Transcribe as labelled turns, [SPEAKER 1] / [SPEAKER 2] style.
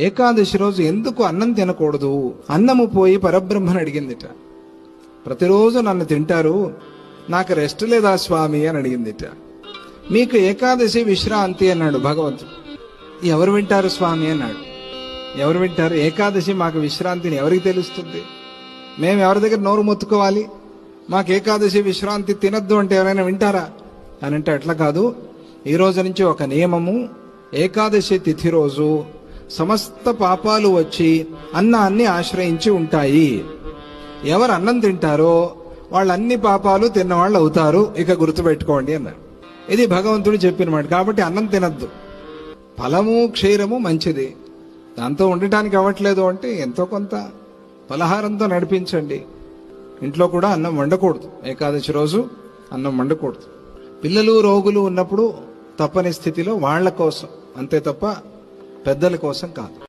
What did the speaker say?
[SPEAKER 1] ఏకాదశి రోజు ఎందుకు అన్నం తినకూడదు? అన్నము పోయి పరబ్రహ్మని అడిగిందిట. ప్రతిరోజు నన్ను తింటారు, నాకు రెస్ట్ లేదా స్వామి అని అడిగిందిట. మీకు ఏకాదశి విశ్రాంతి అన్నాడు భగవంతుడు. ఎవరు వింటారు స్వామి అన్నాడు. ఎవరు వింటారు? ఏకాదశి మాకు విశ్రాంతిని ఎవరికి తెలుస్తుంది? మేము ఎవరి దగ్గర నోరు మొత్తుకోవాలి? మాకు ఏకాదశి విశ్రాంతి తినద్దు అంటే ఎవరైనా వింటారా అని అంటే అట్లా కాదు. ఈ రోజు నుంచి ఒక నియమము, ఏకాదశి తిథి రోజు సమస్త పాపాలు వచ్చి అన్నాన్ని ఆశ్రయించి ఉంటాయి. ఎవరు అన్నం తింటారో వాళ్ళు అన్ని పాపాలు తిన్నవాళ్ళు అవుతారు, ఇక గుర్తుపెట్టుకోండి అన్నారు. ఇది భగవంతుడు చెప్పిన మాట. కాబట్టి అన్నం తినద్దు. ఫలము క్షీరము మంచిది, దాంతో ఉండటానికి అవ్వట్లేదు అంటే ఎంతో కొంత పలహారంతో నడిపించండి. ఇంట్లో కూడా అన్నం వండకూడదు, ఏకాదశి రోజు అన్నం వండకూడదు. పిల్లలు రోగులు ఉన్నప్పుడు తప్పని స్థితిలో వాళ్ళ కోసం అంతే తప్ప పెద్దల కోసం కాదు.